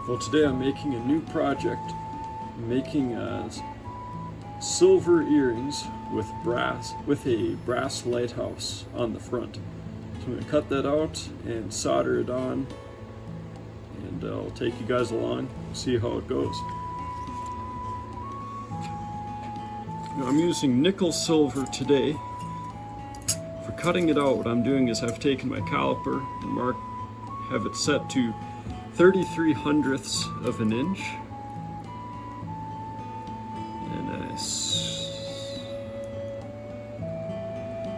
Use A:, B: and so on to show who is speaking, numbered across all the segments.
A: Well, today I'm making a new project. I'm making silver earrings with a brass lighthouse on the front. So I'm going to cut that out and solder it on, and I'll take you guys along, see how it goes. Now, I'm using nickel silver today. For cutting it out, what I'm doing is I've taken my caliper and have it set to 33 hundredths of an inch, and I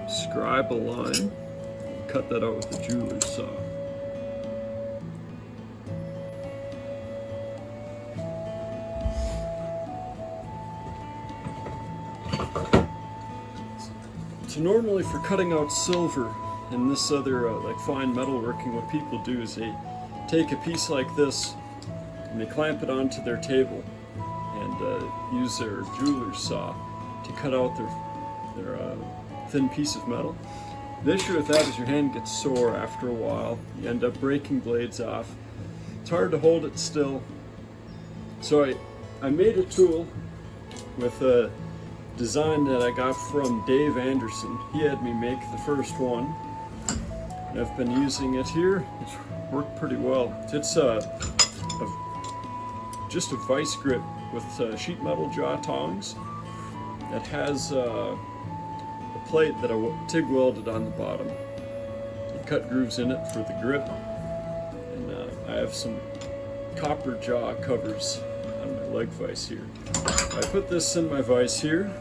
A: scribe a line and cut that out with a jeweler's saw. So normally for cutting out silver and this other like fine metalworking, what people do is they take a piece like this and they clamp it onto their table and use their jeweler's saw to cut out their thin piece of metal. The issue with that is your hand gets sore after a while. You end up breaking blades off. It's hard to hold it still. So I made a tool with a design that I got from Dave Anderson. He had me make the first one, and I've been using it here. It's worked pretty well. It's just a vice grip with sheet metal jaw tongs that has a plate that I TIG welded on the bottom. I cut grooves in it for the grip, and I have some copper jaw covers on my leg vise here. I put this in my vise here.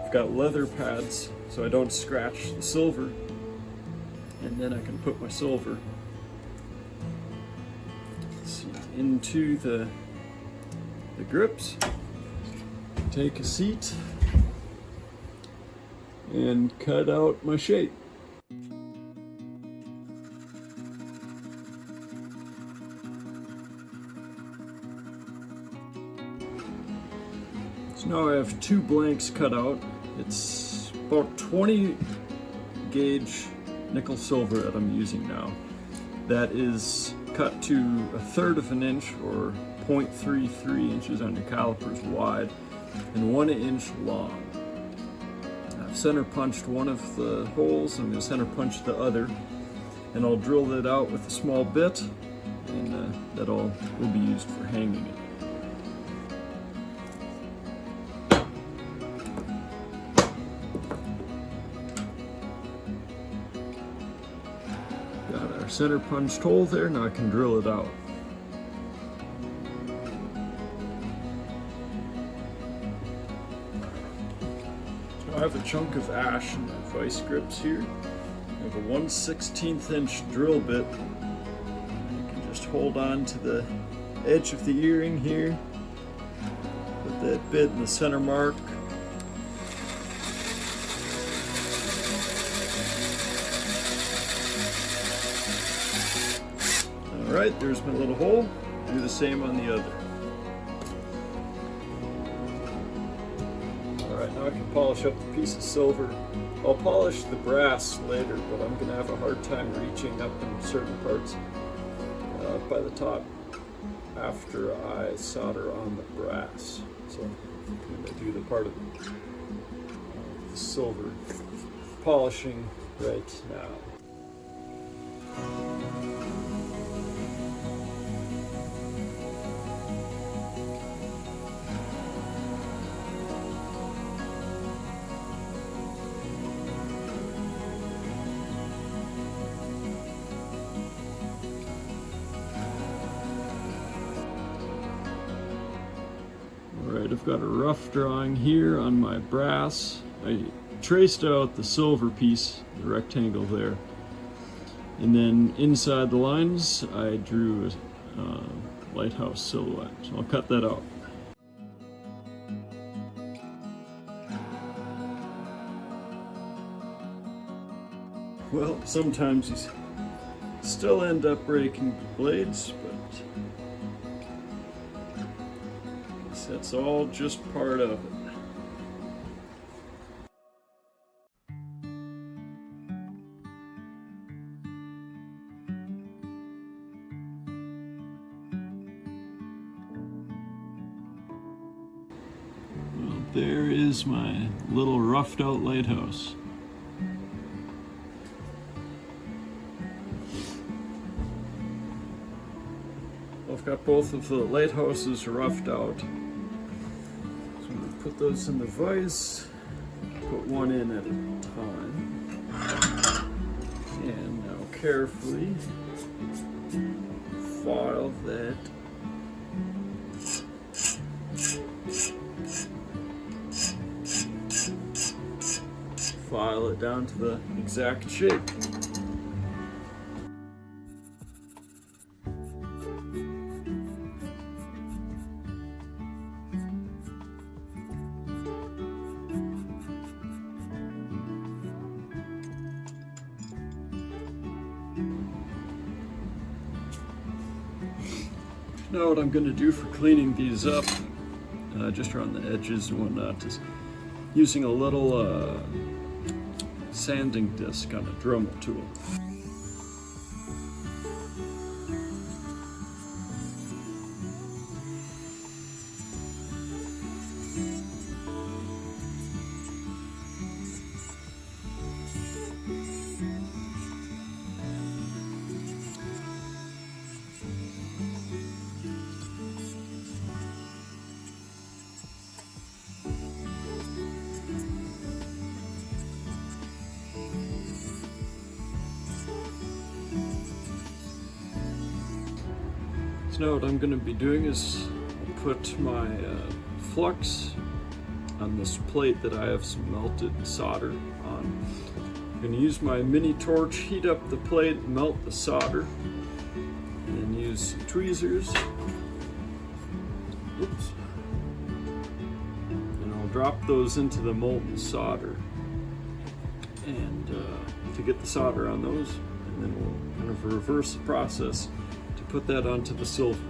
A: I've got leather pads so I don't scratch the silver, and then I can put my silver into the grips, take a seat, and cut out my shape. So now I have two blanks cut out. It's about 20 gauge nickel silver that I'm using now. That is cut to 1/3 of an inch, or 0.33 inches on your calipers wide, and 1 inch long. I've center punched one of the holes. I'm going to center punch the other, and I'll drill that out with a small bit, and that all will be used for hanging it. Got our center punched hole there. Now I can drill it out. So I have a chunk of ash in my vice grips here. I have a 1/16 inch drill bit. I can just hold on to the edge of the earring here. Put that bit in the center mark. Alright, there's my little hole. Do the same on the other. Alright, now I can polish up the piece of silver. I'll polish the brass later, but I'm going to have a hard time reaching up in certain parts by the top after I solder on the brass. So I'm going to do the part of the silver polishing right now. Alright, I've got a rough drawing here on my brass. I traced out the silver piece, the rectangle there, and then inside the lines I drew a lighthouse silhouette. So I'll cut that out. Well, sometimes you still end up breaking blades, but that's all just part of it. There is my little roughed out lighthouse. I've got both of the lighthouses roughed out. So I'm going to put those in the vise, put one in at a time, and now carefully file that file it down to the exact shape. Now what I'm going to do for cleaning these up, just around the edges and whatnot, is using a little sanding disc on a Dremel tool. Now what I'm going to be doing is put my flux on this plate that I have some melted solder on. I'm going to use my mini torch, heat up the plate, melt the solder, and then use some tweezers. Oops. And I'll drop those into the molten solder and to get the solder on those, and then we'll kind of reverse the process. Put that onto the silver.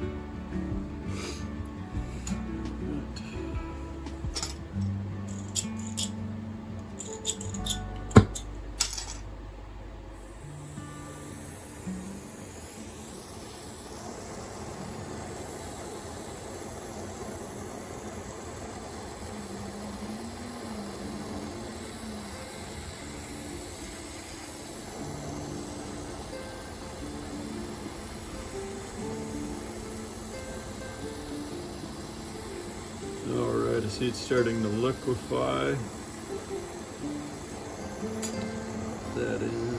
A: Alright, I see it's starting to liquefy. Put that in.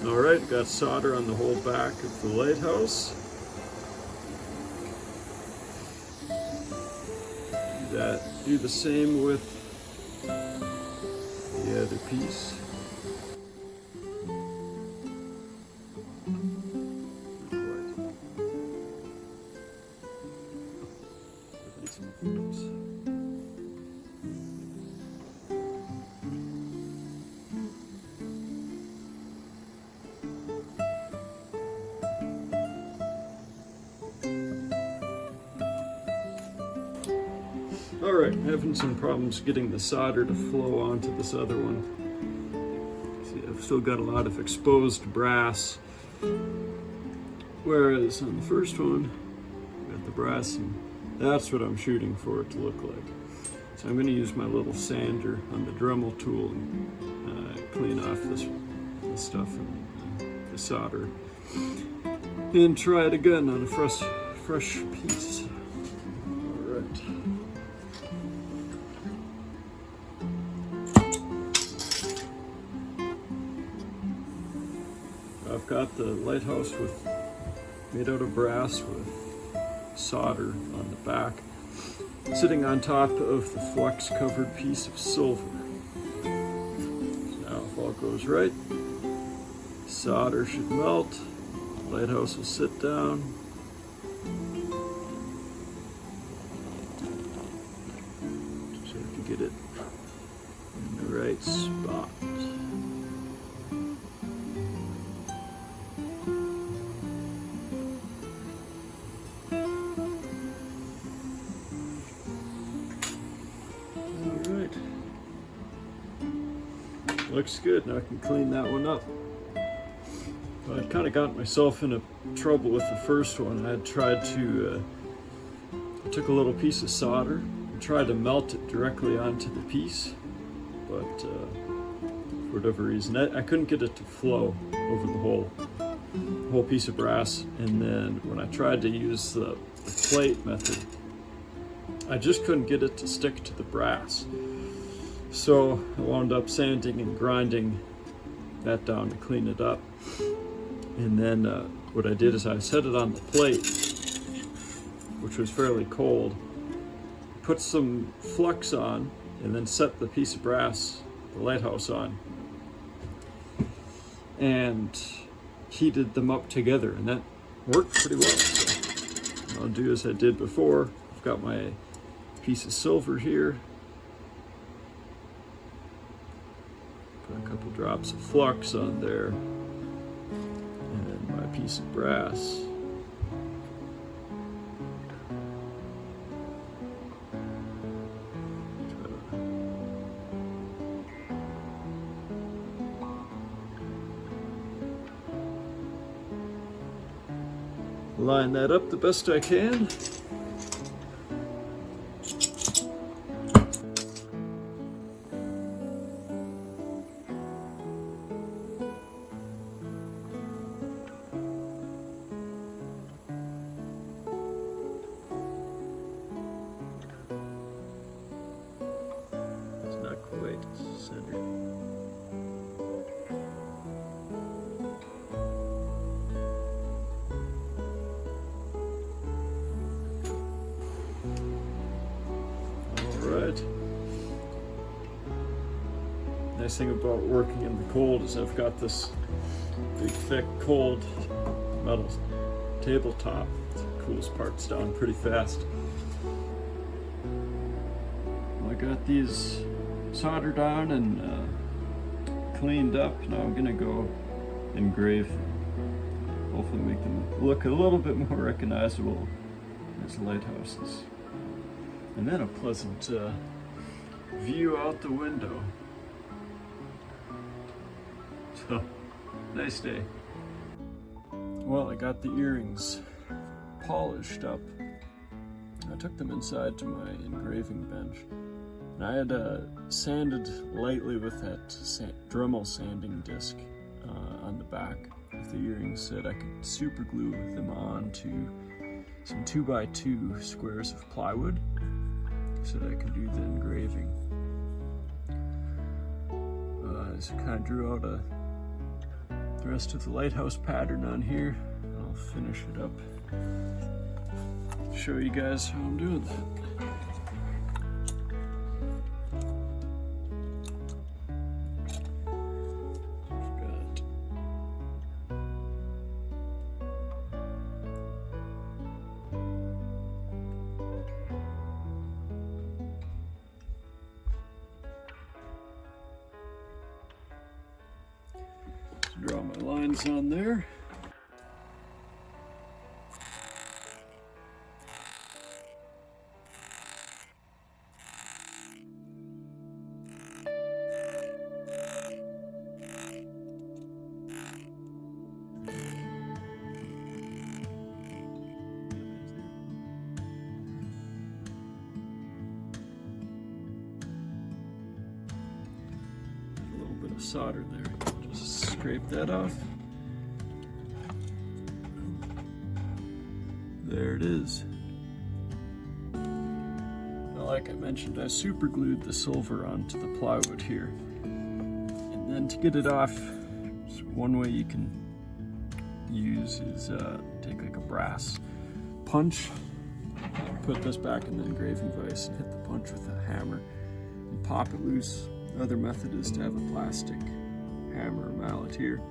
A: Alright, got solder on the whole back of the lighthouse. Do the same with the other piece. Alright, having some problems getting the solder to flow onto this other one. See, I've still got a lot of exposed brass, whereas on the first one, I got the brass, and that's what I'm shooting for it to look like. So I'm going to use my little sander on the Dremel tool and clean off this stuff and the solder, and try it again on a fresh piece. Alright. I've got the lighthouse made out of brass with solder on the back, sitting on top of the flux covered piece of silver. So now if all goes right, solder should melt, lighthouse will sit down. So I can get it in the right spot. Looks good. Now I can clean that one up. I'd kind of got myself into trouble with the first one. I had tried to, took a little piece of solder and tried to melt it directly onto the piece, but for whatever reason, I couldn't get it to flow over the whole piece of brass. And then when I tried to use the plate method, I just couldn't get it to stick to the brass. So I wound up sanding and grinding that down to clean it up. And then what I did is I set it on the plate, which was fairly cold, put some flux on, and then set the piece of brass, the Lighthouse, on, and heated them up together, and that worked pretty well. So what I'll do as I did before. I've got my piece of silver here, put a couple drops of flux on there, and my piece of brass. Line that up the best I can. It's not quite centered. Nice thing about working in the cold is I've got this big, thick, cold metal tabletop. It cools parts down pretty fast. Well, I got these soldered on and cleaned up. Now I'm gonna go engrave them. Hopefully make them look a little bit more recognizable as lighthouses. And then a pleasant view out the window. So, nice day. Well, I got the earrings polished up. I took them inside to my engraving bench. And I had sanded lightly with that Dremel sanding disc on the back of the earrings so that I could super glue them onto some 2x2 squares of plywood so that I could do the engraving. So I kind of drew out the rest of the lighthouse pattern on here. I'll finish it up, show you guys how I'm doing that. Draw my lines on there. A little bit of solder there. Just scrape that off. There it is. Now, like I mentioned, I super glued the silver onto the plywood here. And then to get it off, so one way you can use is take like a brass punch, put this back in the engraving vise and hit the punch with a hammer and pop it loose. The other method is to have a plastic hammer or mallet here.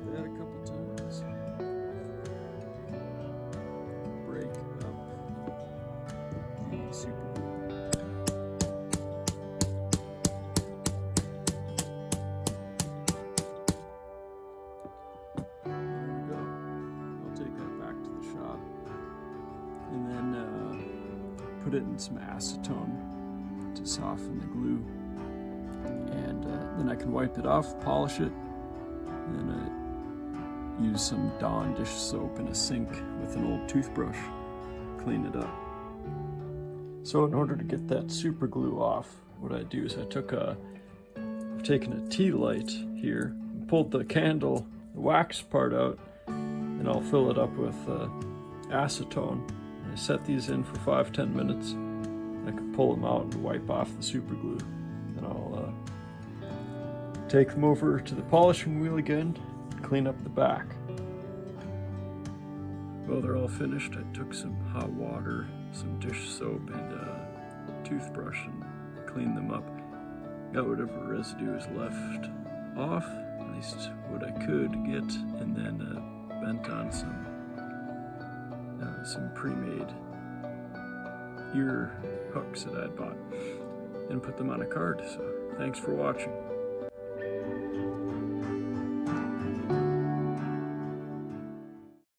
A: That a couple times. Break up the super glue. There we go. I'll take that back to the shop and then put it in some acetone to soften the glue. And then I can wipe it off, polish it, and use some Dawn dish soap in a sink with an old toothbrush, clean it up. So in order to get that super glue off, what I do is I've taken a tea light here, and pulled the candle, the wax part out, and I'll fill it up with acetone. I set these in for 5-10 minutes. I can pull them out and wipe off the super glue. Then I'll take them over to the polishing wheel again, clean up the back. Well, they're all finished. I took some hot water, some dish soap, and a toothbrush and cleaned them up. Got whatever residue is left off, at least what I could get, and then bent on some pre-made ear hooks that I'd bought and put them on a card. So thanks for watching.